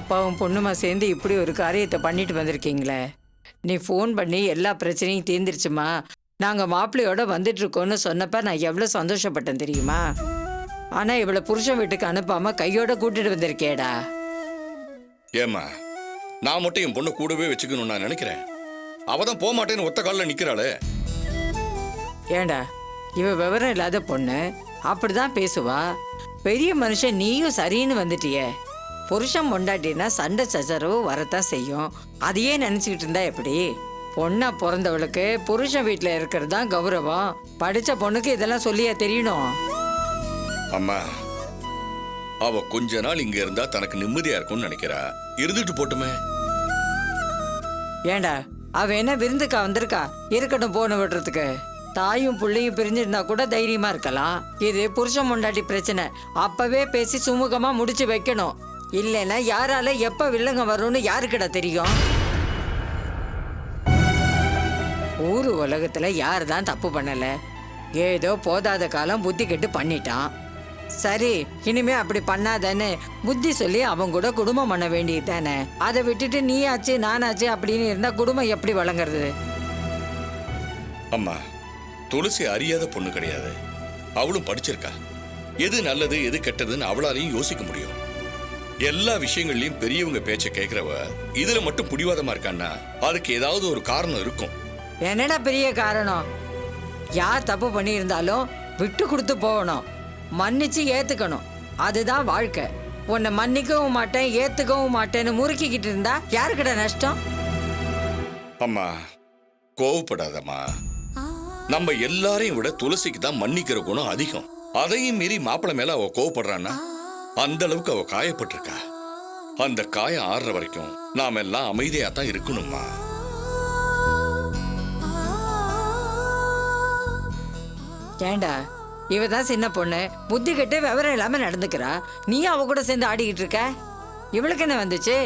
அப்பாவும் பொண்ணுமா சேர்ந்து இப்படி ஒரு காரியத்தை பண்ணிட்டு வந்திருக்கீங்களே. நீ ஃபோன் பண்ணி எல்லா பிரச்சனையும் தீர்ந்துருச்சுமா, நாங்கள் மாப்பிள்ளையோட வந்துட்டு இருக்கோன்னு சொன்னப்ப நான் எவ்வளோ சந்தோஷப்பட்டேன் தெரியுமா? ஆனால் இவளை புருஷன் வீட்டுக்கு அனுப்பாம கையோட கூட்டிட்டு வந்திருக்கேடா. ஏம்மா, நான் மட்டும் என் பொண்ணை கூடவே வச்சுக்கணும்னு நான் நினைக்கிறேன். அவ தான் போக மாட்டேன்னு ஒத்த காலில் நிற்கிறாளே. ஏண்டா, இவ விவரம் இல்லாத பொண்ணு அப்படிதான் பேசுவா. பெரிய மனுஷன் நீயும் சரின்னு வந்துட்டியே. புருஷன் பொண்டாட்டினா சண்டை சச்சரவு வரத்தான் செய்யும். அதையே நினைச்சுக்கிட்டு இருந்தா எப்படி? பொண்ணா பிறந்தவளுக்கு புருஷன் வீட்டுல இருக்கிறது தான் கௌரவம். படிச்ச பொண்ணுக்கு இதெல்லாம் சொல்லியா தெரியணும்? அம்மா, அவ கொஞ்ச நாள் இங்க இருந்தா தனக்கு நிம்மதியா இருக்கும்னு நினைக்கிறா. இருந்துட்டு போட்டுமே. ஏண்டா, அவ என்ன விருந்துக்கா வந்திருக்கா இருக்கட்டும் போன விடுறதுக்கு? தாயும் பிள்ளையும் பிரிஞ்சிருந்தா கூட தைரியமா இருக்கலாம். இது புருஷன் பொண்டாட்டி பிரச்சனை. அப்பவே பேசி சுமூகமா முடிச்சு வைக்கணும். இல்லைன்னா யாரால எப்ப வில்லங்க வரும்னு யாருக்கிட்ட தெரியும்? ஊரு உலகத்துல யாரு தான் தப்பு பண்ணல. ஏதோ போதாத காலம் புத்தி கெட்டு பண்ணிட்டான். சரி, இனிமே அப்படி பண்ணாதானே புத்தி சொல்லி அவங்க கூட குடும்பம் பண்ண வேண்டியது தானே. அதை விட்டுட்டு நீ ஆச்சு நானாச்சு அப்படின்னு இருந்தா குடும்பம் எப்படி வழங்குறது? அம்மா, துளசி அறியாத பொண்ணு கிடையாது. அவளும் படிச்சிருக்கா. எது நல்லது எது கெட்டதுன்னு அவளாலையும் யோசிக்க முடியும். எல்லா விஷயங்கள்லயும் பெரியவங்க பேச்ச கேட்கிறவ இதுல மட்டும் புடிவாதமா இருக்கான்னா அதுக்கு ஏதாவது ஒரு காரணம் இருக்கும். என்னடா பெரிய காரணம்? யார் தப்பு பண்ணியிருந்தாலும் விட்டு கொடுத்து போகணும், மன்னிச்சு ஏத்துக்கணும். அதுதான் வாழ்க்கை. உன்னை மன்னிக்கவும் மாட்டேன் ஏத்துக்கவும் மாட்டேன்னு முறுக்கிக்கிட்டு இருந்தா யாருக்கிட்ட நஷ்டம்? அம்மா, கோவப்படாதம்மா. நம்ம எல்லாரையும் விட துளசிக்கு தான் மன்னிக்கிற குணம் அதிகம். அதையும் மீறி மாப்பிள்ளை மேல அவ கோவப்படுறான்னா அந்த அளவுக்கு அவ காயப்பட்டிருக்கா. அந்த காயம் ஆறுற வரைக்கும் நாம எல்லாம் அமைதியா தான் இருக்கணும்மா. ஏண்டா, இவதான் சின்ன பொண்ணு, புத்தி கெட்டு விவரம் இல்லாம நடந்துக்கிறா. நீ அவ கூட சேர்ந்து ஆடிக்கிட்டு இருக்க. இவளுக்கு என்ன வந்துச்சு?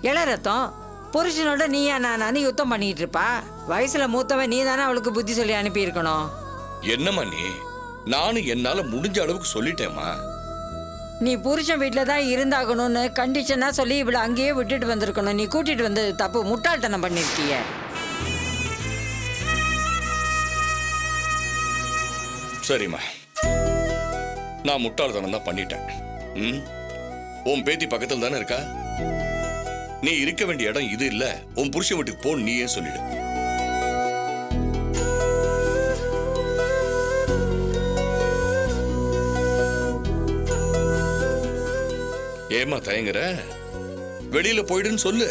இள ரத்தம். புருஷனோட நீயா நானு யுத்தம் பண்ணிட்டு இருப்பா. வயசுல மூத்தவன் நீ தானே அவளுக்கு புத்தி சொல்லி அனுப்பி இருக்கணும். என்னம்மா நீ? நானும் என்னால முடிஞ்ச அளவுக்கு சொல்லிட்டேம்மா. நீ புருஷன் வீட்டுல தான் இருந்தாகணும்னு கண்டிஷனா சொல்லி இவளை அங்கேயே விட்டுட்டு வந்திருக்கணும். நீ கூட்டிட்டு வந்தது தப்பு, முட்டாள்தனம் பண்ணிருக்கிய. சரிம்மா, நான் முட்டாள்தனம் தான் பண்ணிட்டேன். உன் பேத்தி பக்கத்தில் தானே இருக்கா. நீ இருக்க வேண்டிய இடம் இது இல்ல. உன் புருஷன் வீட்டுக்கு போ, நீயே சொல்லிடு. ஏமா தயங்குற? வெளியில போயிடுன்னு சொல்லு.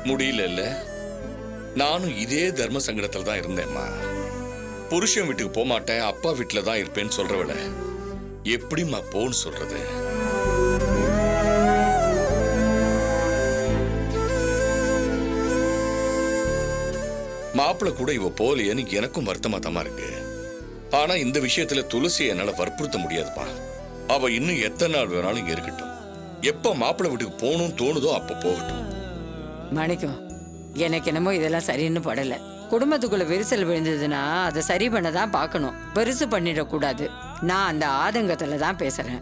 முடியல. நானும் இதே தர்ம சங்கடத்துல தான் இருந்தேம்மா. புருஷன் வீட்டுக்கு போக மாட்டேன், அப்பா வீட்டுல தான் இருப்பேன்னு சொல்றவள எப்படிம்மா போன்னு சொல்றது? மாப்பிள்ள கூட இவ போலையேன்னு எனக்கும் வருத்தமா தான் இருக்கு. ஆனா இந்த விஷயத்துல துளசி என்னால வற்புறுத்த முடியாதுப்பா. அவ இன்னும் எத்தனை நாள் வேணாலும் இங்க இருக்கட்டும். எப்ப மாப்பிள்ள வீட்டுக்கு போகணும்னு தோணுதோ அப்ப போகட்டும். மணிக்கும், எனக்கு என்னமோ இதெல்லாம் சரின்னு படல. குடும்பத்துக்குள்ள விரிசல் விழுந்ததுன்னா அதை சரி பண்ணதான் பார்க்கணும், பெருசு பண்ணிடக்கூடாது. நான் அந்த ஆதங்கத்துல தான் பேசுறேன்.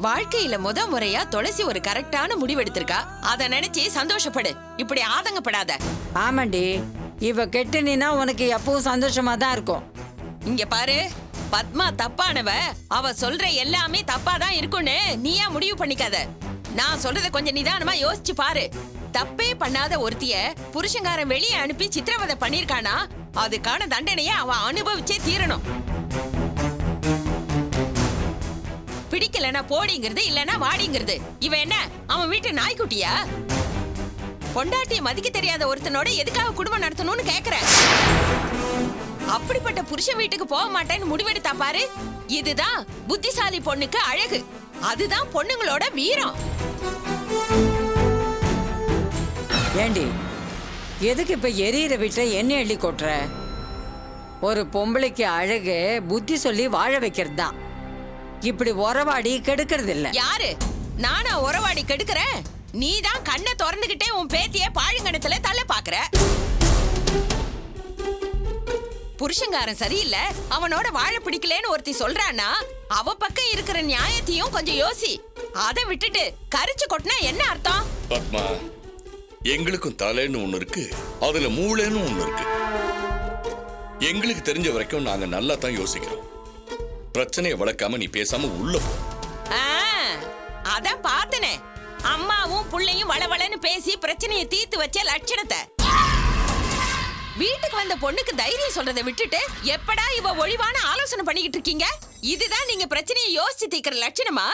வாழ்க்கையில முறையா துளசி ஒரு கரெக்டான முடிவெடுத்திருக்கா. அத நினைச்சு சந்தோஷப்படு, இப்படி ஆதங்கப்படாத. ஆமாண்டி, இவ கெட்டுனா உனக்கு எப்பவும் சந்தோஷமா தான் இருக்கும். இங்க பாரு, பத்மா தப்பானவ. அவ சொல்ற எல்லாமே தப்பா தான் இருக்கும்னு நீயா முடிவு பண்ணிக்காத. நான் சொல்றத கொஞ்சம் நிதானமா யோசிச்சு பாரு. தப்பே பண்ணாத ஒருத்திய புருஷங்காரன் வெளியே அனுப்பி சித்திரவதை பண்ணிருக்கானா அதுக்கான தண்டனைய அவ அனுபவிச்சே தீரணும். பிடிக்கலனா போடிங்கிறது இல்லனா வாடிங்கிறது. இவ என்ன அவன் வீட்டு நாய்க்குட்டியா? பொண்டாட்டிய மதிக்க தெரியாத ஒருத்தனோட எதுக்காக குடும்பம் நடத்தணும்னு கேக்குற? அப்படிப்பட்ட புருஷன் வீட்டுக்கு போக மாட்டேன்னு முடிவெடுத்தா பாரு. இதுதான் புத்திசாலி பொண்ணுக்கு அழகு. அதுதான் பொண்ணுங்களோட வீரம். ஏண்டி, எதுக்கு இப்ப எரியிற வீட்டுல எண்ணெய் அள்ளி கொட்டுற? ஒரு பொம்பளைக்கு அழகு புத்தி சொல்லி வாழ வைக்கிறது தான். இப்படி உறவாடி கெடுக்கிறது இல்ல. யாரு? நானா உறவாடி கெடுக்கிறேன்? நீதான் கண்ணை திறந்துகிட்டே உன் பேத்திய பாழுங்கணத்துல தள்ள பாக்குற. புருஷங்காரன் சரியில்லை, அவனோட வாழ பிடிக்கலன்னு ஒருத்தி சொல்றானா அவ பக்கம் இருக்கிற நியாயத்தையும் கொஞ்சம் யோசி. அதை விட்டுட்டு கரிச்சு கொட்டினா என்ன அர்த்தம்? பத்மா, எங்களுக்கும் தலைன்னு ஒண்ணு இருக்கு, அதுல மூளைன்னு ஒண்ணு இருக்கு. எங்களுக்கு தெரிஞ்ச வரைக்கும் நாங்க நல்லா தான் யோசிக்கிறோம். பிரச்சனையை வளர்க்காம நீ பேசாம உள்ள போ. அதான் பார்த்தனே, அம்மாவும் புள்ளையும் வளவளன்னு பேசி பிரச்சனையை தீர்த்து வச்ச லட்சணத்தை. வீட்டுக்கு வந்த பொண்ணுக்கு தைரியம் சொல்றதை விட்டுட்டு எப்படா இவ ஒழிவான ஆலோசனை பண்ணிக்கிட்டு இருக்கீங்க? இதுதான் நீங்க பிரச்சனையை யோசிச்சு தீர்க்கிற லட்சணமா?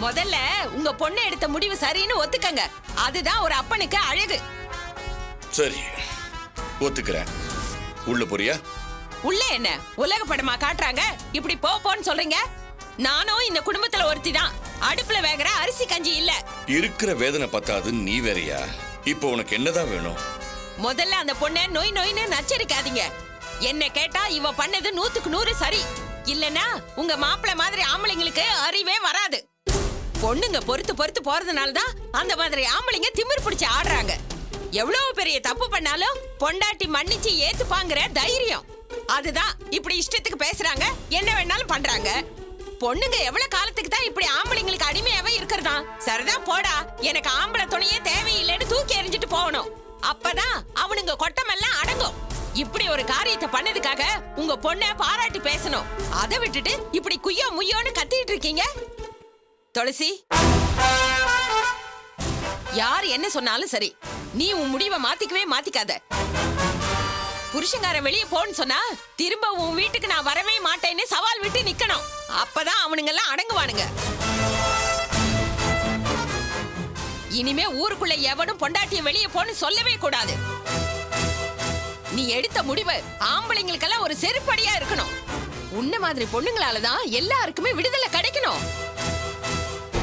முதல்ல உங்க பொண்ணு எடுத்த முடிவு சரின்னு ஒத்துக்கங்க. அதுதான் ஒரு அப்பனுக்கு அழகு. சரி, ஒத்துக்கிறேன். உள்ள போறியா? உள்ள என்ன உலக படமா காட்டுறாங்க? இப்படி போன்னு சொல்றீங்க? நானும் இந்த குடும்பத்துல ஒருத்தி தான். அடுப்புல வேகிற அரிசி கஞ்சி இல்ல. இருக்கிற வேதனை பத்தாது நீ வேறையா? இப்போ உனக்கு என்னதான் வேணும்? முதல்ல அந்த பொண்ணை நோய் நோய்னு நச்சரிக்காதீங்க. என்ன கேட்டா இவ பண்ணது 100க்கு 100 சரி. இல்லனா உங்க மாப்பிள்ளை மாதிரி ஆம்பளைங்களுக்கு அறிவே வராது. பொண்ணுங்க பொறுத்து பொறுத்து போறதுனாலதான் அந்த மாதிரி ஆம்பளைங்க திமிர் பிடிச்சு ஆடுறாங்க. எவ்வளவு பெரிய தப்பு பண்ணாலும் பொண்டாட்டி மன்னிச்சு ஏத்துப்பாங்கிற தைரியம், அதுதான் இப்படி இஷ்டத்துக்கு பேசுறாங்க, என்ன வேணாலும் பண்றாங்க. பொண்ணுங்க எவ்வளவு காலத்துக்கு தான் இப்படி ஆம்பளைங்களுக்கு அடிமையாவே இருக்கிறதா? சரிதான் போடா, எனக்கு ஆம்பளை துணையே தேவையில்லைன்னு தூக்கி எறிஞ்சிட்டு போகணும். அப்பதான் அவனுங்க கொட்டமெல்லாம் அடங்கும். இப்படி ஒரு காரியத்தை பண்ணதுக்காக உங்க பொண்ணை பாராட்டி பேசணும். அதை விட்டுட்டு இப்படி குய்யோ முய்யோன்னு கத்திட்டு இருக்கீங்க. துளசி, யார் என்ன சொன்னாலும் சரி, நீ உன் முடிவை மாத்திக்கவே மாத்திக்காத. புருஷங்கார வெளியே போன்னு சொன்னா திரும்ப உன் வீட்டுக்கு நான் வரவே மாட்டேன்னு சவால் விட்டு நிக்கணும். அப்பதான் அவனுங்க எல்லாம் அடங்குவானுங்க. இனிமே ஊருக்குள்ள எவனும் பொண்டாட்டிய வெளியே போன்னு சொல்லவே கூடாது. நீ எடுத்த முடிவு ஆம்பளைங்களுக்கெல்லாம் ஒரு செருப்படியா இருக்கணும். உன்ன மாதிரி பொண்ணுங்களாலதான் எல்லாருக்குமே விடுதலை கிடைக்கணும்.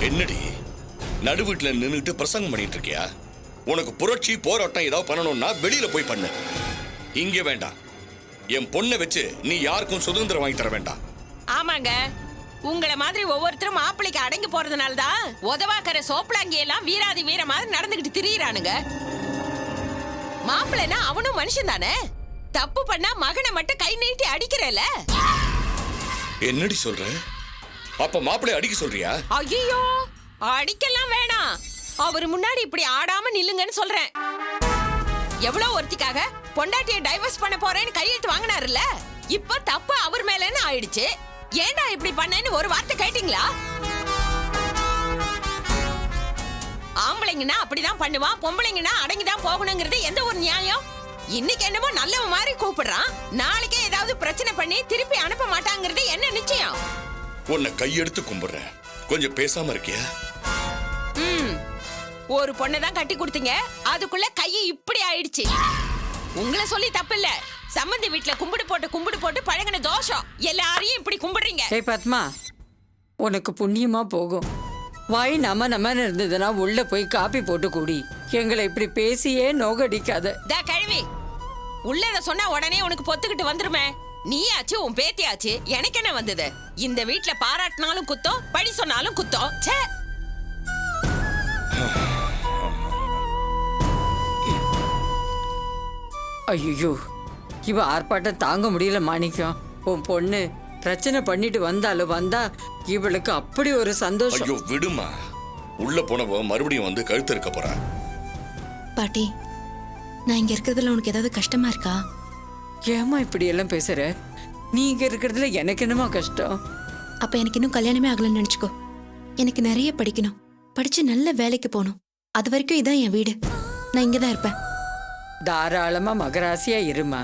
என்னடி நடு வீட்டுல நின்னுட்டு பிரசங்கம் பண்ணிட்டு இருக்கியா? உனக்கு புரட்சி போராட்டம் ஏதாவது பண்ணணும்னா வெளியில போய் பண்ணு, இங்க வேண்டாம். என் பொண்ணை வச்சு நீ யாருக்கும் சுதந்திரம் வாங்கி தர வேண்டாம். ஆமாங்க, உங்களை மாதிரி ஒவ்வொருத்தரும் மாப்பிளைக்கு அடங்கி போறதுனாலதான் உதவாக்கற சோப்பலாங்கி எல்லாம் வீராதி வீர மாதிரி நடந்துகிட்டு திரியிறானுங்க. மாப்பிள்ளைனா அவனும் மனுஷன் தானே. தப்பு பண்ணா மகனை மட்டும் கை நீட்டி அடிக்கிறேல. என்னடி சொல்ற? அப்ப மாப்பிள்ளை அடிக்க சொல்றியா? ஐயோ, அடிக்கலாம் வேணாம். அவரு முன்னாடி இப்படி ஆடாம நில்லுங்கன்னு சொல்றேன். எவ்வளவு ஒருத்திக்காக பொண்டாட்டியை டைவர்ஸ் பண்ண போறேன்னு கையெழுத்து வாங்கினாருல்ல, இப்ப தப்பு அவர் மேலன்னு ஆயிடுச்சு. ஏண்டா இப்படி பண்ணேன்னு ஒரு வார்த்தை கேட்டீங்களா? ஆம்பளைங்கன்னா அப்படிதான் பண்ணுவான், பொம்பளைங்கன்னா அடங்கிதான் போகணுங்கிறது எந்த ஒரு நியாயம்? இன்னைக்கு என்னமோ நல்லவ மாதிரி கூப்பிடுறான், நாளைக்கே ஏதாவது பிரச்சனை பண்ணி திருப்பி அனுப்ப மாட்டாங்கிறது என்ன நிச்சயம்? உன்னை கையெடுத்து கும்பிடுறேன், கொஞ்சம் பேசாம இருக்கியா? ஒரு பொண்ணை தான் கட்டி கொடுத்தீங்க, அதுக்குள்ள கையை இப்படி ஆயிடுச்சு. உங்களை சொல்லி தப்பு இல்ல, சம்பந்தி வீட்டுல கும்பிடு போட்டு பழகின தோஷம். எல்லாரையும் இப்படி கும்பிடுறீங்க. ஏய் பத்மா, உனக்கு புண்ணியமா போகும். வாய் நம்ம இருந்ததுன்னா உள்ள போய் காப்பி போட்டு கூடி. எங்களை இப்படி பேசியே நோகடிக்காத. கழுவி உள்ளத சொன்னா உடனே உனக்கு பொத்துக்கிட்டு வந்துருமே. நீயாச்சு உன் பேத்தியாச்சு, எனக்கு என்ன வந்தது? இந்த வீட்டுல பாராட்டினாலும் குத்தம், பழி சொன்னாலும் குத்தம். ச்சே. ஐயோ, இவ ஆர்ப்பாட்டம் தாங்க முடியல மாணிக்கம். உன் பொண்ணு பிரச்சனை பண்ணிட்டு வந்தா இவளுக்கு அப்படி ஒரு சந்தோஷம். ஐயோ விடுமா, உள்ள போனவ மறுபடியும் வந்து கழுத்து இருக்க போறா. பாட்டி, நான் இங்க இருக்கிறதுல உனக்கு ஏதாவது கஷ்டமா இருக்கா? ஏமா இப்படி எல்லாம் பேசுற? நீ இங்க இருக்கிறதுல எனக்கு என்னமா கஷ்டம்? அப்ப எனக்கு இன்னும் கல்யாணமே ஆகலன்னு நினைச்சுக்கோ. எனக்கு நிறைய படிக்கணும், படிச்சு நல்ல வேலைக்கு போகணும். அது வரைக்கும் இதான் என் வீடு, நான் இங்கதான் இருப்பேன். தாராளமா மகராசியா இருமா.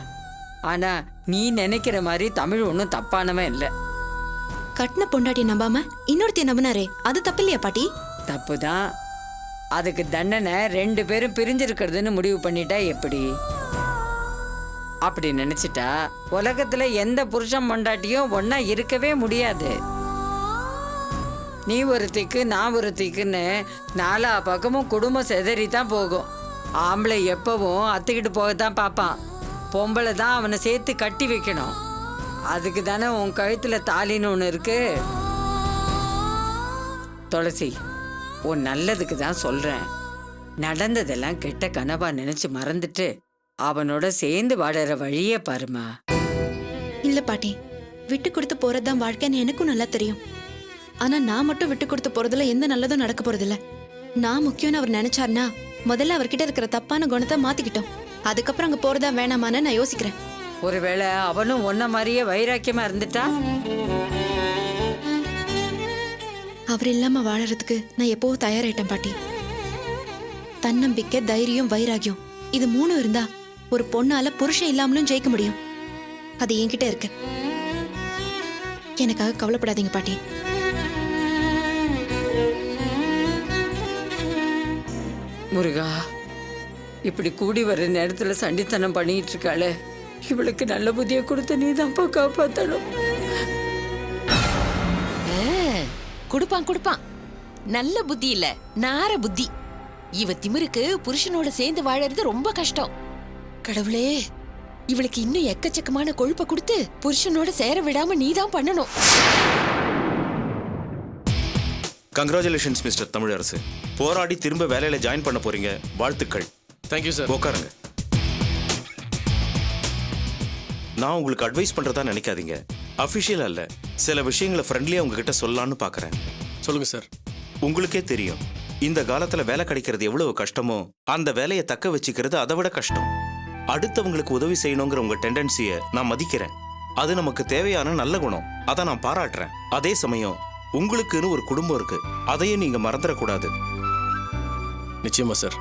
ஆனா நீ நினைக்கிற மாதிரி தமிழ் ஒன்றும் தப்பானவன் இல்லை. கட்டின பொண்டாட்டி நம்பாம இன்னொருத்தைய நம்பினாரே, அது தப்பு இல்லையா பாட்டி? தப்புதான். அதுக்கு தண்டனை 2 பேரும் பிரிஞ்சிருக்கிறதுன்னு முடிவு பண்ணிட்டா எப்படி? அப்படி நினைச்சிட்டா உலகத்துல எந்த புருஷன் பொண்டாட்டியும் ஒன்னா இருக்கவே முடியாது. நீ ஒருத்திக்கு நான் ஒருத்திக்குன்னு 4 பக்கமும் குடும்பம் செதறித்தான் போகும். ஆம்பளை எப்பவும் அத்துக்கிட்டு போகத்தான் பார்ப்பான், பொம்பளை தான் அவனை சேர்த்து கட்டி வைக்கணும். அதுக்கு தானே உன் கழுத்துல தாலின்னு ஒன்று இருக்கு. துளசி, உன் நல்லதுக்கு தான் சொல்றேன். நடந்ததெல்லாம் கெட்ட கனவா நினைச்சு மறந்துட்டு அவனோட சேர்ந்து வாழற வழியே பாருமா. இல்ல பாட்டி, விட்டு கொடுத்து போறதுதான் வாழ்க்கைன்னு எனக்கும் நல்லா தெரியும். ஆனா நான் மட்டும் விட்டு கொடுத்து போறதுல எந்த நல்லதும் நடக்க போறதில்ல. நான் முக்கியம்னு அவர் நினைச்சாருன்னா முதல்ல அவர்கிட்ட இருக்கிற தப்பான குணத்தை மாத்திக்கிட்டோம். அதுக்கப்புறம் அங்க போறதா வேணாமான்னு நான் யோசிக்கிறேன். ஒருவேளை அவனும் ஒன்ன மாதிரியே வைராக்கியமா இருந்துட்டா? அவர் இல்லாம வாழறதுக்கு நான் எப்பவோ தயாராயிட்டேன் பாட்டி. தன்னம்பிக்கை, தைரியம், வைராகியம் இது 3 இருந்தா ஒரு பொண்ணால புருஷன் இல்லாமலும் ஜெயிக்க முடியும். அது என்கிட்ட இருக்கு. எனக்காக கவலைப்படாதீங்க பாட்டி. முருகா, இப்படி கூடி வர்ற நேரத்துல சண்டித்தனம் பண்ணிட்டு இருக்காளே, இவளுக்கு நல்ல புத்தியை கொடுத்து நீ தான்ப்பா காப்பாத்தணும். குடுப்பான் குடுப்பான். நல்ல புத்தி இல்ல, நார புத்தி. இவ திமிருக்கு புருஷனோட சேர்ந்து வாழறது ரொம்ப கஷ்டம். கடவுளே, இவளுக்கு இன்னும் எக்கச்சக்கமான கொழுப்ப கொடுத்து புருஷனோட சேர விடாம நீதான் பண்ணணும். Congratulations mister Tamilarasu. போராடி திரும்ப வேலையில ஜாயின் பண்ண போறீங்க. வாழ்த்துக்கள். Thank you sir. உட்காருங்க. நான் உங்களுக்கு அட்வைஸ் பண்றதா நினைக்காதீங்க. அபிஷியலா இல்ல, சில விஷயங்களை ஃப்ரெண்ட்லியா உங்ககிட்ட சொல்லலாம்னு பாக்குறேன். சொல்லுங்க சார். உங்களுக்கே தெரியும், இந்த காலத்துல வேலை கிடைக்கிறது எவ்வளவு கஷ்டமோ அந்த வேலையை தக்க வச்சுக்கிறது அதை விட கஷ்டம். அடுத்தவங்களுக்கு உதவி செய்யணுங்கிற உங்க டெண்டன்சியை நான் மதிக்கிறேன். அது நமக்கு தேவையான நல்ல குணம். அதை நான் பாராட்டுறேன். அதே சமயம் உங்களுக்குன்னு ஒரு குடும்பம் இருக்கு, அதையும் நீங்க மறந்துடக்கூடாது. நிச்சயமா சார்.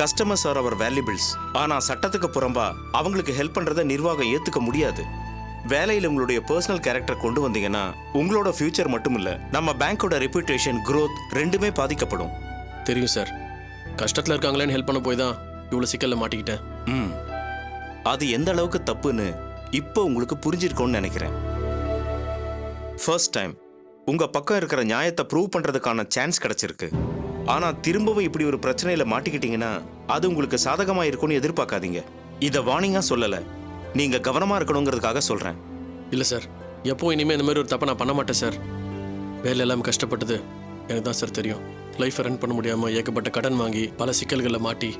கஸ்டமர்ஸ் ஆர் அவர் வேல்யூபிள்ஸ். ஆனா சட்டத்துக்கு புறம்பா அவங்களுக்கு ஹெல்ப் பண்றதை நிர்வாகம் ஏத்துக்க முடியாது. வேலையில உங்களுடைய பர்சனல் கேரக்டர் கொண்டு வந்தீங்கன்னா உங்களோட ஃபியூச்சர் மட்டும் இல்ல, நம்ம பேங்கோட ரெப்யூட்டேஷன், growth ரெண்டுமே பாதிக்கப்படும். தெரியும் சார். கஷ்டத்துல இருக்காங்களேன்னு ஹெல்ப் பண்ண போய் தான் இவ்வளவு சிக்கல்ல மாட்டிக்கிட்டேன். அது எந்த அளவுக்கு தப்புன்னு இப்போ உங்களுக்கு புரிஞ்சிருக்கும்னு நினைக்கிறேன். ஃபர்ஸ்ட் டைம் உங்க பக்கம் இருக்கிற நியாயத்தை ப்ரூவ் பண்றதுக்கான சான்ஸ் கிடைச்சிருக்கு. ஆனா திரும்பவும் இப்படி ஒரு பிரச்சனையில மாட்டிக்கிட்டீங்கன்னா அது உங்களுக்கு சாதகமா இருக்கும்னு எதிர்பார்க்காதீங்க. இத வார்னிங்கா சொல்லல, நீங்க கவனமா இருக்கணுங்கிறதுக்காக சொல்றேன். இல்ல சார், எப்போ இனிமே இந்த மாதிரி ஒரு தப்பை நான் பண்ண மாட்டேன் சார். வேலை எல்லாம் கஷ்டப்பட்டது எனக்கு தான் சார் தெரியும். லைஃபை ரன் பண்ண முடியாம ஏகப்பட்ட கடன் வாங்கி பல சிக்கல்களில் மாட்டி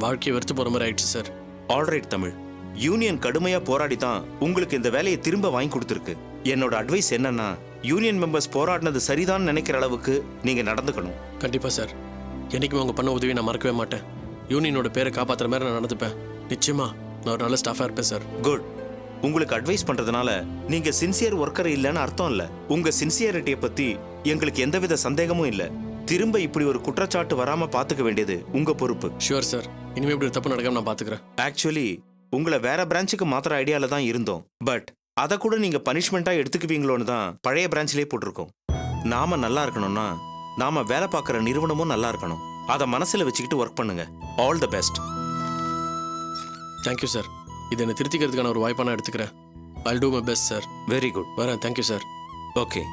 வாழ்க்கையை வெறுத்து போற மாதிரி ஆயிடுச்சு சார். ஆல்ரைட் தமிழ், யூனியன் கடுமையா போராடி தான் உங்களுக்கு இந்த வேலையை திரும்ப வாங்கி கொடுத்துருக்கு. என்னோட அட்வைஸ் என்னன்னா, யூனியன் மெம்பர்ஸ் போராடினது சரிதான் நினைக்கிற அளவுக்கு நீங்க நடந்துக்கணும். கண்டிப்பா சார். என்னைக்குமே அவங்க பண்ண உதவி நான் மறக்கவே மாட்டேன். யூனியனோட பேரை காப்பாத்துற மாதிரி நான் நடந்துப்பேன். நிச்சயமா நான் ஒரு நல்ல ஸ்டாஃபா இருப்பேன் சார். குட். உங்களுக்கு அட்வைஸ் பண்றதுனால நீங்க சின்சியர் ஒர்க்கர் இல்லைன்னு அர்த்தம் இல்ல. உங்க சின்சியரிட்டியை பத்தி எங்களுக்கு எந்தவித சந்தேகமும் இல்ல. திரும்ப இப்படி ஒரு குற்றச்சாட்டு வராம பாத்துக்க வேண்டியது உங்க பொறுப்பு. Sure sir. இனிமே இப்படி ஒரு தப்பு நடக்காம நான் பாத்துக்கிறேன். ஆக்சுவலி உங்களை வேற பிரான்ச்சுக்கு மாத்திர ஐடியால தான் இருந்தோம். பட் அதை கூட நீங்க பனிஷ்மெண்டா எடுத்துக்குவீங்களோன்னு தான் பழைய பிரான்ச்லயே போட்டிருக்கோம். நாம நல்லா இருக்கணும்னா நாம வேலை பார்க்குற நிறுவனமும் நல்லா இருக்கணும். அதை மனசுல வச்சுக்கிட்டு ஒர்க் பண்ணுங்க. All the best. Thank you sir. இதை என்னை திருத்திக்கிறதுக்கான ஒரு வாய்ப்பா நான் எடுத்துக்கிறேன். I'll do my best sir. Very good. வரேன். Thank you sir. ஓகே.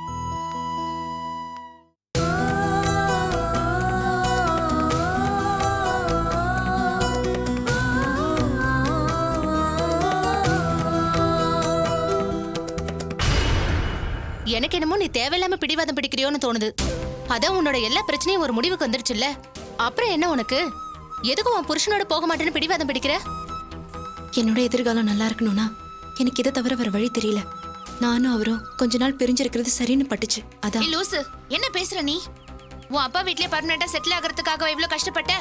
எனக்கு என்னமோ நீ தேவையில்லாம பிடிவாதம் பிடிக்கிறியோன்னு தோணுது. அதான் உன்னோட எல்லா பிரச்சனையும் ஒரு முடிவுக்கு வந்துருச்சுல்ல, அப்புறம் என்ன உனக்கு? எதுக்கும் உன் புருஷனோட போக மாட்டேன்னு பிடிவாதம் பிடிக்கிற? என்னோட எதிர்காலம் நல்லா இருக்கணும்னா எனக்கு இதை தவிர வர வழி தெரியல. நானும் அவரும் கொஞ்ச நாள் பிரிஞ்சிருக்கிறது சரின்னு பட்டுச்சு. அதான். லூசு, என்ன பேசுற நீ? உன் அப்பா வீட்லயே பர்மனண்டா செட்டில் ஆகிறதுக்காக இவ்வளவு கஷ்டப்பட்ட?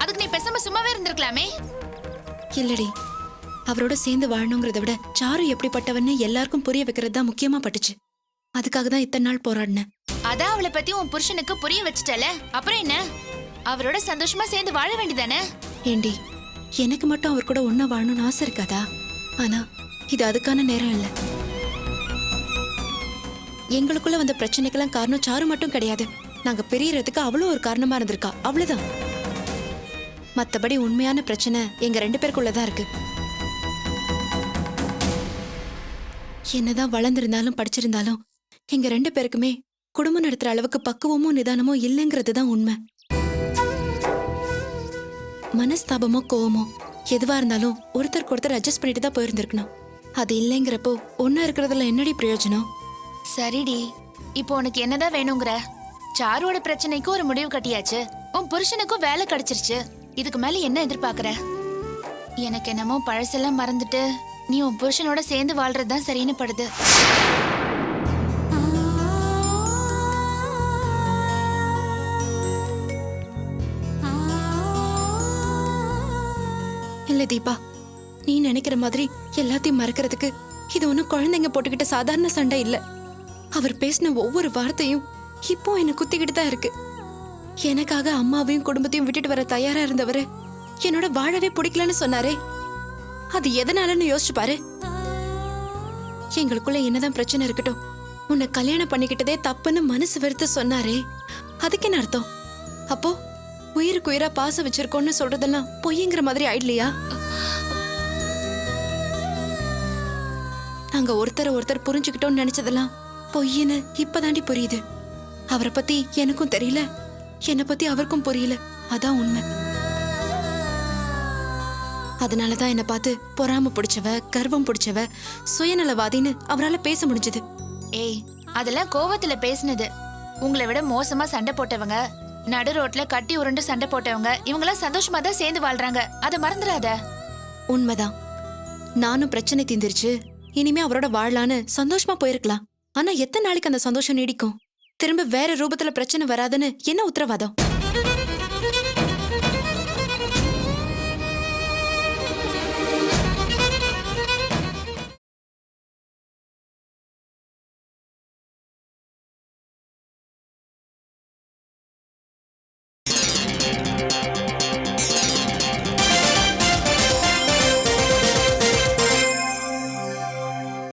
அதுக்கு நீ பேசாம சும்மாவே இருந்திருக்கலாமே. இல்லடி, அவரோட சேர்ந்து வாழணுங்கிறத விட சாரு எப்படிப்பட்டவன்னு எல்லாருக்கும் புரிய வைக்கிறது தான் முக்கியமா பட்டுச்சு. அதுக்காக தான் இத்தனை நாள் போராடினேன். அதான் அவளை பத்தி உன் புருஷனுக்கு புரிய வச்சுட்டல, அப்புறம் என்ன? அவரோட சந்தோஷமா சேர்ந்து வாழ வேண்டியதானே? ஏண்டி, எனக்கு மட்டும் அவர் கூட ஒன்னா வாழணும்னு ஆசை இருக்காதா? ஆனா இது அதுக்கான நேரம் இல்ல. எங்களுக்குள்ள வந்த பிரச்சனைக்கெல்லாம் காரணம் சாரு மட்டும் கிடையாது. நாங்க பிரியறதுக்கு அவளும் ஒரு காரணமா இருந்திருக்கா, அவ்வளவுதான். மத்தபடி உண்மையான பிரச்சனை எங்க 2 பேருக்குள்ளதான் இருக்கு. என்னதான் வளர்ந்திருந்தாலும் படிச்சிருந்தாலும் எங்க 2 பேருக்குமே குடும்பம் நடத்துற அளவுக்கு பக்குவமோ நிதானமோ இல்லைங்கிறது தான் உண்மை. மனஸ்தாபமோ கோவமோ எதுவா இருந்தாலும் ஒருத்தருக்கு ஒருத்தர் அட்ஜஸ்ட் பண்ணிட்டு தான் போயிருந்திருக்கணும். அது இல்லைங்கிறப்போ ஒன்னா இருக்கிறதுல என்னடி பிரயோஜனம்? சரிடி, இப்போ உனக்கு என்னதான் வேணுங்கிற? சாருவோட பிரச்சனைக்கு ஒரு முடிவு கட்டியாச்சு, உன் புருஷனுக்கும் வேலை கிடைச்சிருச்சு. இதுக்கு மேல என்ன எதிர்பார்க்கற? எனக்கு என்னமோ பழசெல்லாம் மறந்துட்டு நீ உன் புருஷனோட சேர்ந்து வாழ்றது தான் சரின்னு படுது. இல்ல தீபா, நீ நினைக்கிற மாதிரி எல்லாத்தையும் மறக்கிறதுக்கு இது ஒன்றும் குழந்தைங்க போட்டுக்கிட்ட சாதாரண சண்டை இல்ல. அவர் பேசின ஒவ்வொரு வார்த்தையும் இப்போ என்ன குத்திக்கிட்டு தான் இருக்கு. எனக்காக அம்மாவையும் குடும்பத்தையும் விட்டுட்டு வர தயாரா இருந்தவரு என்னோட வாழவே பிடிக்கலன்னு சொன்னாரே, அது எதனாலன்னு யோசிச்சு பாரு. எங்களுக்குள்ள என்னதான் பிரச்சனை இருக்கட்டும், உன்னை கல்யாணம் பண்ணிக்கிட்டதே தப்புன்னு மனசு வெறுத்து சொன்னாரே, அதுக்கு என்ன அர்த்தம்? அப்போ உயிருக்கு உயிரா பாசம் வச்சிருக்கோன்னு சொல்றதெல்லாம் பொய்ங்கிற மாதிரி ஆயிடலையா? நாங்க ஒருத்தர் புரிஞ்சுக்கிட்டோம்னு நினைச்சதெல்லாம் பொய்ன்னு இப்பதாண்டி புரியுது. அவரை பத்தி எனக்கும் தெரியல, என்னை பத்தி அவருக்கும் புரியல. அதான் உண்மை. அதனாலதான் என்னை பார்த்து பொறாம பிடிச்சவ, கர்வம் பிடிச்சவ, சுயநலவாதின்னு அவரால பேச முடிஞ்சது. ஏய், அதெல்லாம் கோவத்துல பேசினது. உங்களை விட மோசமா சண்டை போட்டவங்க, நடு ரோட்ல கட்டி உருண்டு சண்டை போட்டவங்க, இவங்கெல்லாம் சந்தோஷமா தான் சேர்ந்து வாழ்றாங்க. அதை மறந்துடாத. உண்மைதான். நானும் பிரச்சனை தீந்துருச்சு, இனிமே அவரோட வாழலான்னு சந்தோஷமா போயிருக்கலாம். ஆனா எத்தனை நாளைக்கு அந்த சந்தோஷம் நீடிக்கும்? திரும்ப வேற ரூபத்துல பிரச்சனை வராதுன்னு என்ன உத்தரவாதம்?